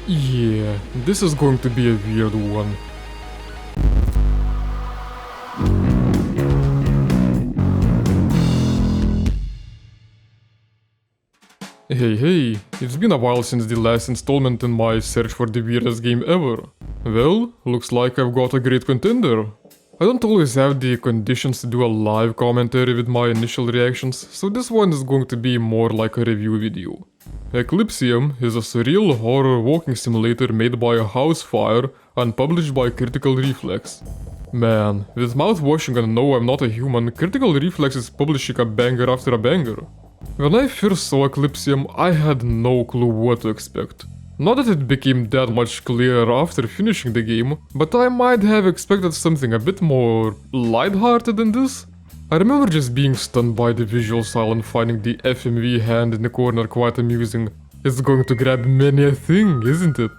Yeah, this is going to be a weird one. Hey, it's been a while since the last installment in my search for the weirdest game ever. Well, looks like I've got a great contender. I don't always have the conditions to do a live commentary with my initial reactions, so this one is going to be more like a review video. Eclipsium is a surreal horror walking simulator made by Housefire and published by Critical Reflex. Man, with mouth washing and no I'm not a human, Critical Reflex is publishing a banger after a banger. When I first saw Eclipsium, I had no clue what to expect. Not that it became that much clearer after finishing the game, but I might have expected something a bit more lighthearted than this. I remember just being stunned by the visual style and finding the FMV hand in the corner quite amusing. It's going to grab many a thing, isn't it?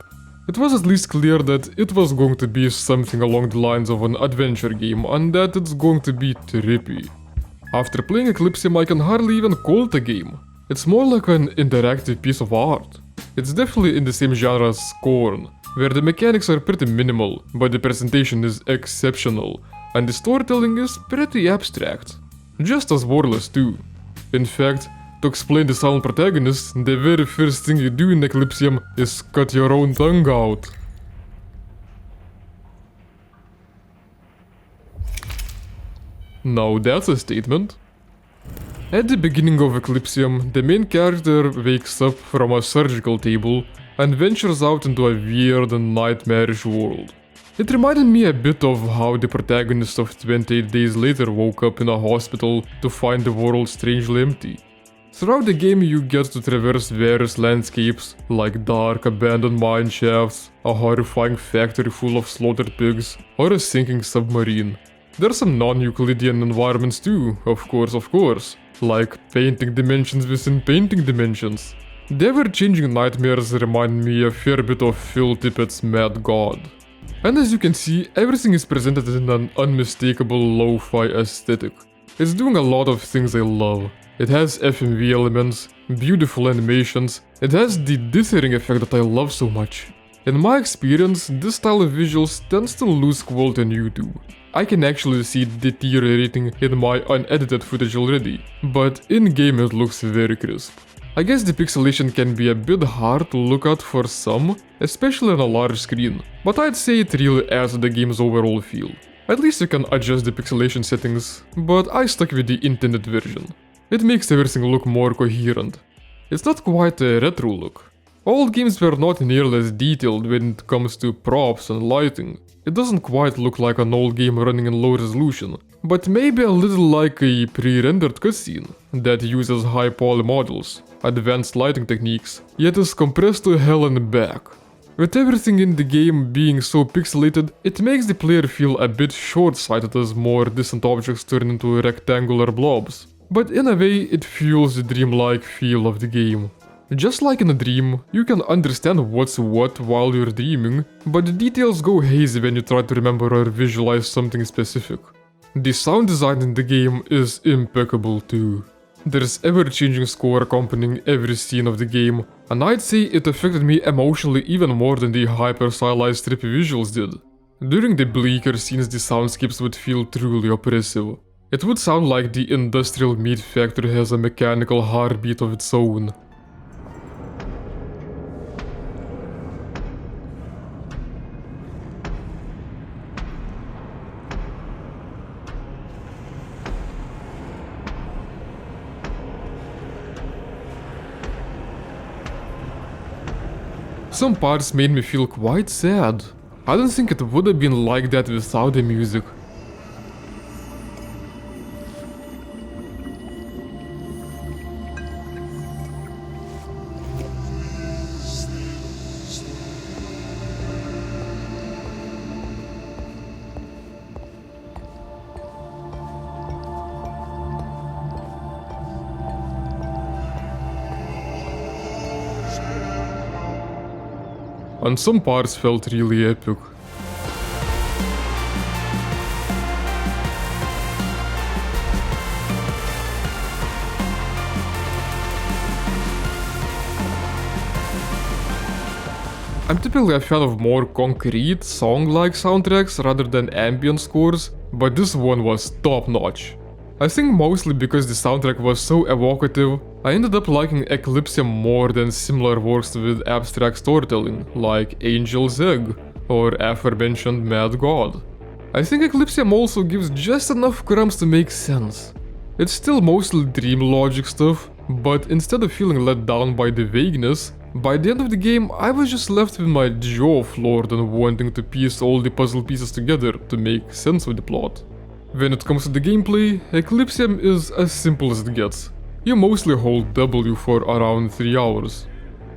It was at least clear that it was going to be something along the lines of an adventure game and that it's going to be trippy. After playing Eclipsium, I can hardly even call it a game. It's more like an interactive piece of art. It's definitely in the same genre as Scorn, where the mechanics are pretty minimal, but the presentation is exceptional, and the storytelling is pretty abstract. Just as wordless too. In fact, to explain the silent protagonist, the very first thing you do in Eclipsium is cut your own tongue out. Now that's a statement. At the beginning of Eclipsium, the main character wakes up from a surgical table and ventures out into a weird and nightmarish world. It reminded me a bit of how the protagonist of 28 Days Later woke up in a hospital to find the world strangely empty. Throughout the game you get to traverse various landscapes, like dark abandoned mine shafts, a horrifying factory full of slaughtered pigs, or a sinking submarine. There's some non-Euclidean environments too, of course, like painting dimensions within painting dimensions. The ever-changing nightmares remind me a fair bit of Phil Tippett's Mad God. And as you can see, everything is presented in an unmistakable lo-fi aesthetic. It's doing a lot of things I love. It has FMV elements, beautiful animations, it has the dithering effect that I love so much. In my experience, this style of visuals tends to lose quality on YouTube. I can actually see it deteriorating in my unedited footage already, but in-game it looks very crisp. I guess the pixelation can be a bit hard to look at for some, especially on a large screen, but I'd say it really adds to the game's overall feel. At least you can adjust the pixelation settings, but I stuck with the intended version. It makes everything look more coherent. It's not quite a retro look. Old games were not nearly as detailed when it comes to props and lighting. It doesn't quite look like an old game running in low resolution, but maybe a little like a pre-rendered cutscene that uses high poly models, advanced lighting techniques, yet is compressed to hell and back. With everything in the game being so pixelated, it makes the player feel a bit short-sighted as more distant objects turn into rectangular blobs. But in a way, it fuels the dreamlike feel of the game. Just like in a dream, you can understand what's what while you're dreaming, but the details go hazy when you try to remember or visualize something specific. The sound design in the game is impeccable too. There's ever-changing score accompanying every scene of the game, and I'd say it affected me emotionally even more than the hyper-stylized trippy visuals did. During the bleaker scenes, the soundscapes would feel truly oppressive. It would sound like the industrial meat factory has a mechanical heartbeat of its own. Some parts made me feel quite sad. I don't think it would have been like that without the music. And some parts felt really epic. I'm typically a fan of more concrete, song-like soundtracks rather than ambient scores, but this one was top-notch. I think mostly because the soundtrack was so evocative, I ended up liking Eclipsium more than similar works with abstract storytelling, like Angel's Egg or aforementioned Mad God. I think Eclipsium also gives just enough crumbs to make sense. It's still mostly dream logic stuff, but instead of feeling let down by the vagueness, by the end of the game I was just left with my jaw floored and wanting to piece all the puzzle pieces together to make sense of the plot. When it comes to the gameplay, Eclipsium is as simple as it gets. You mostly hold W for around 3 hours.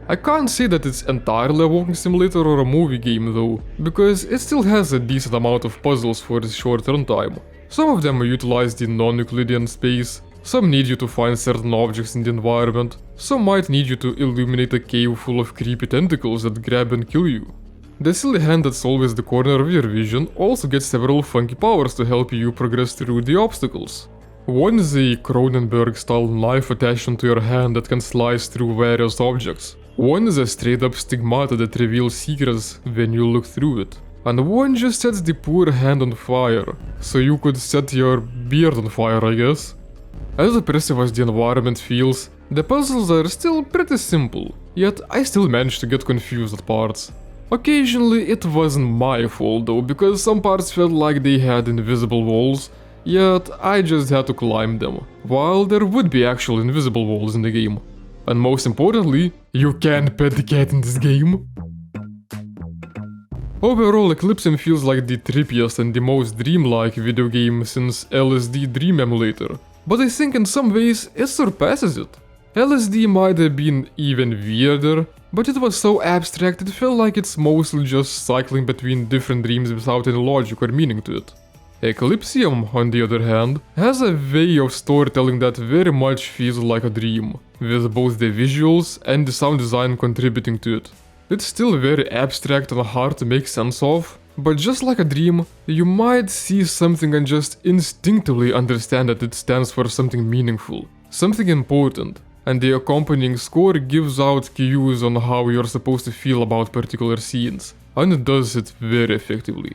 I can't say that it's entirely a walking simulator or a movie game though, because it still has a decent amount of puzzles for its short runtime. Some of them utilize the non-Euclidean space, some need you to find certain objects in the environment, some might need you to illuminate a cave full of creepy tentacles that grab and kill you. The silly hand that's always the corner of your vision also gets several funky powers to help you progress through the obstacles. One is a Cronenberg-style knife attached onto your hand that can slice through various objects. One is a straight-up stigmata that reveals secrets when you look through it. And one just sets the poor hand on fire, so you could set your beard on fire, I guess. As oppressive as the environment feels, the puzzles are still pretty simple, yet I still managed to get confused at parts. Occasionally it wasn't my fault though, because some parts felt like they had invisible walls, yet I just had to climb them, while there would be actual invisible walls in the game. And most importantly, you can't pet the cat in this game. Overall, Eclipsium feels like the trippiest and the most dreamlike video game since LSD Dream Emulator, but I think in some ways it surpasses it. LSD might have been even weirder, but it was so abstract it felt like it's mostly just cycling between different dreams without any logic or meaning to it. Eclipsium, on the other hand, has a way of storytelling that very much feels like a dream, with both the visuals and the sound design contributing to it. It's still very abstract and hard to make sense of, but just like a dream, you might see something and just instinctively understand that it stands for something meaningful, something important, and the accompanying score gives out cues on how you're supposed to feel about particular scenes, and it does it very effectively.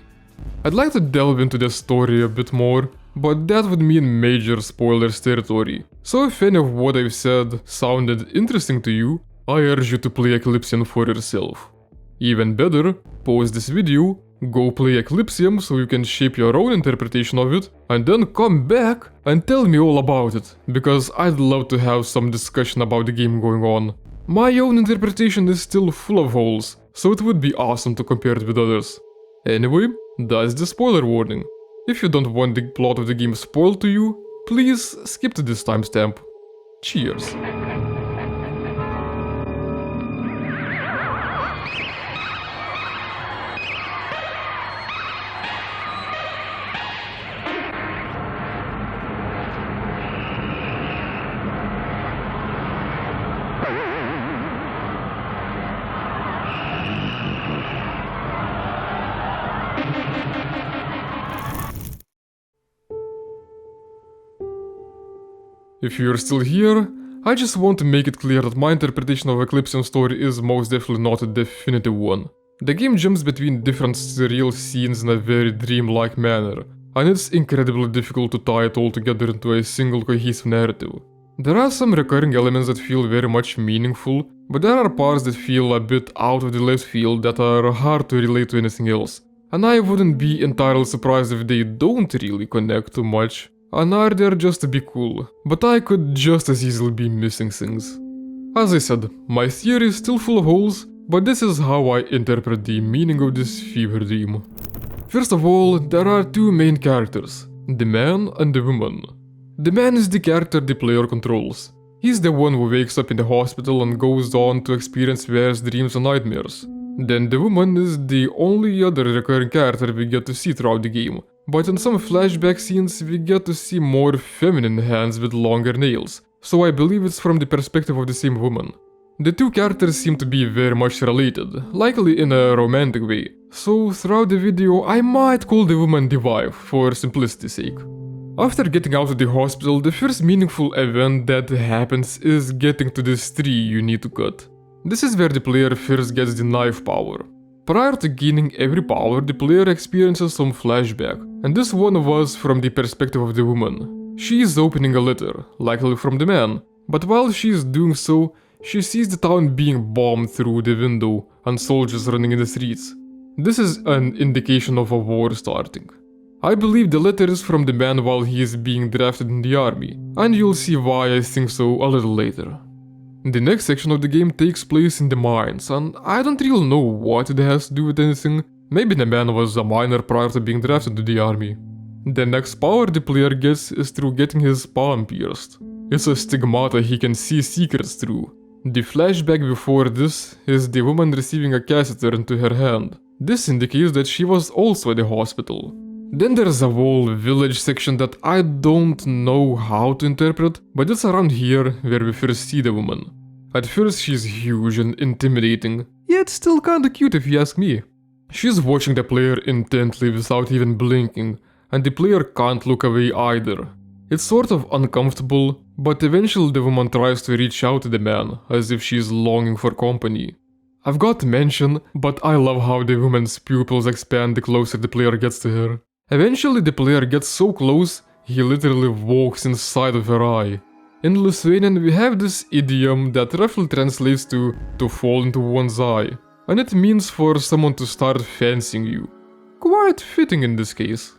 I'd like to delve into the story a bit more, but that would mean major spoilers territory, so if any of what I've said sounded interesting to you, I urge you to play Eclipsium for yourself. Even better, pause this video, go play Eclipsium so you can shape your own interpretation of it, and then come back and tell me all about it, because I'd love to have some discussion about the game going on. My own interpretation is still full of holes, so it would be awesome to compare it with others. Anyway, that's the spoiler warning. If you don't want the plot of the game spoiled to you, please skip to this timestamp. Cheers. If you're still here, I just want to make it clear that my interpretation of Eclipsium's story is most definitely not a definitive one. The game jumps between different surreal scenes in a very dreamlike manner, and it's incredibly difficult to tie it all together into a single cohesive narrative. There are some recurring elements that feel very much meaningful, but there are parts that feel a bit out of the left field that are hard to relate to anything else, and I wouldn't be entirely surprised if they don't really connect too much, and are there just to be cool, but I could just as easily be missing things. As I said, my theory is still full of holes, but this is how I interpret the meaning of this fever dream. First of all, there are two main characters, the man and the woman. The man is the character the player controls. He's the one who wakes up in the hospital and goes on to experience various dreams and nightmares. Then the woman is the only other recurring character we get to see throughout the game, but in some flashback scenes we get to see more feminine hands with longer nails, so I believe it's from the perspective of the same woman. The two characters seem to be very much related, likely in a romantic way, so throughout the video I might call the woman the wife, for simplicity's sake. After getting out of the hospital, the first meaningful event that happens is getting to this tree you need to cut. This is where the player first gets the knife power. Prior to gaining every power, the player experiences some flashback, and this one was from the perspective of the woman. She is opening a letter, likely from the man, but while she is doing so, she sees the town being bombed through the window and soldiers running in the streets. This is an indication of a war starting. I believe the letter is from the man while he is being drafted in the army, and you'll see why I think so a little later. The next section of the game takes place in the mines, and I don't really know what it has to do with anything. Maybe the man was a miner prior to being drafted to the army. The next power the player gets is through getting his palm pierced. It's a stigmata he can see secrets through. The flashback before this is the woman receiving a catheter into her hand. This indicates that she was also at the hospital. Then there's a whole village section that I don't know how to interpret, but it's around here where we first see the woman. At first she's huge and intimidating, yet still kinda cute if you ask me. She's watching the player intently without even blinking, and the player can't look away either. It's sort of uncomfortable, but eventually the woman tries to reach out to the man, as if she's longing for company. I've got to mention, but I love how the woman's pupils expand the closer the player gets to her. Eventually the player gets so close, he literally walks inside of her eye. In Lithuanian we have this idiom that roughly translates to fall into one's eye, and it means for someone to start fancying you. Quite fitting in this case.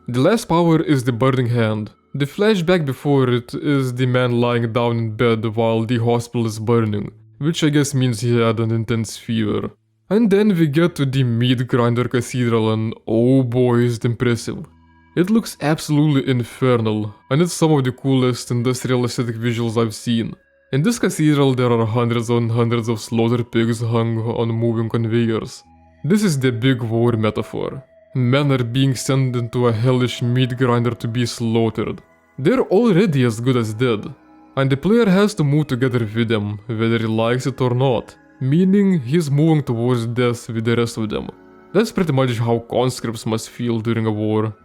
The last power is the burning hand. The flashback before it is the man lying down in bed while the hospital is burning, which I guess means he had an intense fever. And then we get to the meat grinder cathedral and oh boy is it impressive. It looks absolutely infernal, and it's some of the coolest industrial aesthetic visuals I've seen. In this cathedral there are hundreds and hundreds of slaughtered pigs hung on moving conveyors. This is the big war metaphor. Men are being sent into a hellish meat grinder to be slaughtered. They're already as good as dead, and the player has to move together with them, whether he likes it or not, meaning he's moving towards death with the rest of them. That's pretty much how conscripts must feel during a war.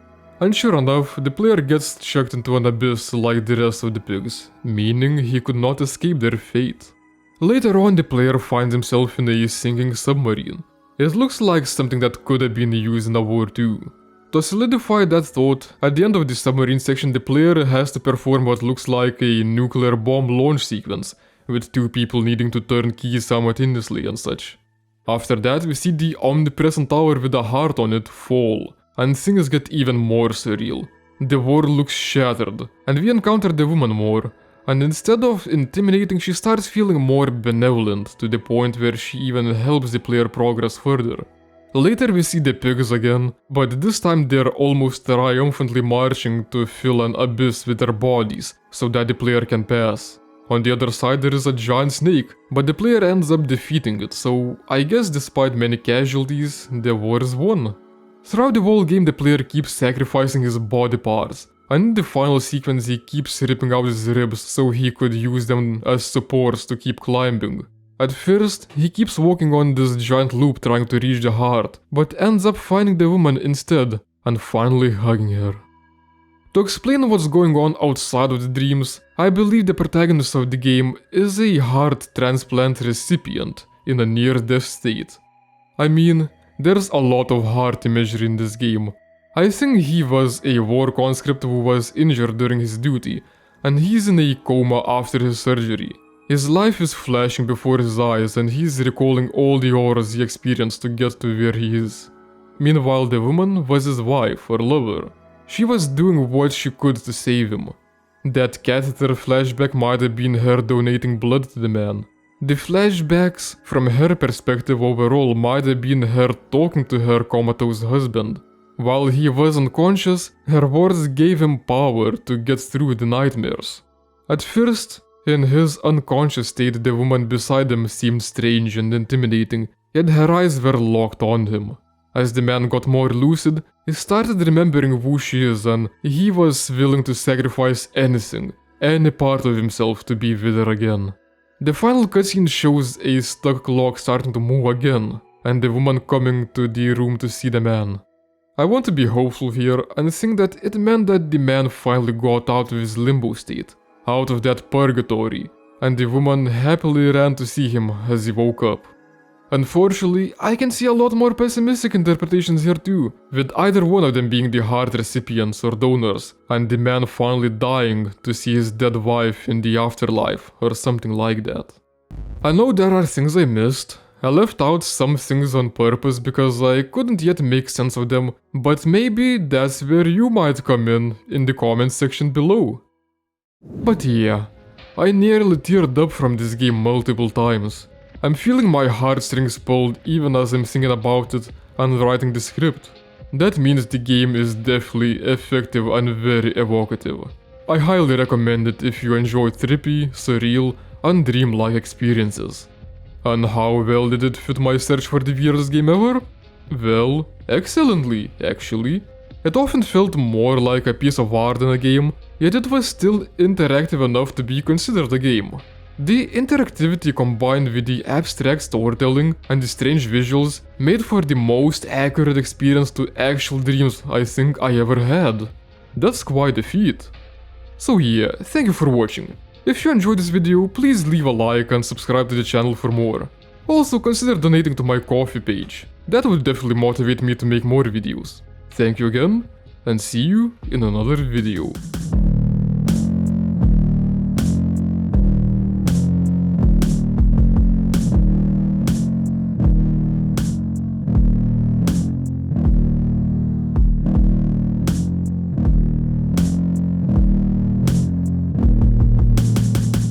And sure enough, the player gets chucked into an abyss like the rest of the pigs, meaning he could not escape their fate. Later on the player finds himself in a sinking submarine. It looks like something that could have been used in a war too. To solidify that thought, at the end of the submarine section the player has to perform what looks like a nuclear bomb launch sequence, with two people needing to turn keys simultaneously and such. After that we see the omnipresent tower with a heart on it fall, and things get even more surreal. The world looks shattered, and we encounter the woman more, and instead of intimidating she starts feeling more benevolent to the point where she even helps the player progress further. Later we see the pigs again, but this time they're almost triumphantly marching to fill an abyss with their bodies, so that the player can pass. On the other side there is a giant snake, but the player ends up defeating it, so I guess despite many casualties, the war is won. Throughout the whole game the player keeps sacrificing his body parts, and in the final sequence he keeps ripping out his ribs so he could use them as supports to keep climbing. At first, he keeps walking on this giant loop trying to reach the heart, but ends up finding the woman instead, and finally hugging her. To explain what's going on outside of the dreams, I believe the protagonist of the game is a heart transplant recipient in a near-death state. I mean, there's a lot of heart imagery in this game. I think he was a war conscript who was injured during his duty, and he's in a coma after his surgery. His life is flashing before his eyes and he's recalling all the horrors he experienced to get to where he is. Meanwhile, the woman was his wife or lover. She was doing what she could to save him. That catheter flashback might have been her donating blood to the man. The flashbacks, from her perspective overall, might have been her talking to her comatose husband. While he was unconscious, her words gave him power to get through the nightmares. At first, in his unconscious state, the woman beside him seemed strange and intimidating, yet her eyes were locked on him. As the man got more lucid, he started remembering who she is and he was willing to sacrifice anything, any part of himself to be with her again. The final cutscene shows a stuck clock starting to move again, and the woman coming to the room to see the man. I want to be hopeful here and think that it meant that the man finally got out of his limbo state, out of that purgatory, and the woman happily ran to see him as he woke up. Unfortunately, I can see a lot more pessimistic interpretations here too, with either one of them being the heart recipients or donors, and the man finally dying to see his dead wife in the afterlife, or something like that. I know there are things I missed. I left out some things on purpose because I couldn't yet make sense of them, but maybe that's where you might come in the comments section below. But yeah, I nearly teared up from this game multiple times. I'm feeling my heartstrings pulled even as I'm thinking about it and writing the script. That means the game is definitely effective and very evocative. I highly recommend it if you enjoy trippy, surreal, and dreamlike experiences. And how well did it fit my search for the weirdest game ever? Well, excellently, actually. It often felt more like a piece of art than a game, yet it was still interactive enough to be considered a game. The interactivity combined with the abstract storytelling and the strange visuals made for the most accurate experience to actual dreams I think I ever had. That's quite a feat. So yeah, thank you for watching. If you enjoyed this video, please leave a like and subscribe to the channel for more. Also consider donating to my Ko-fi page. That would definitely motivate me to make more videos. Thank you again, and see you in another video.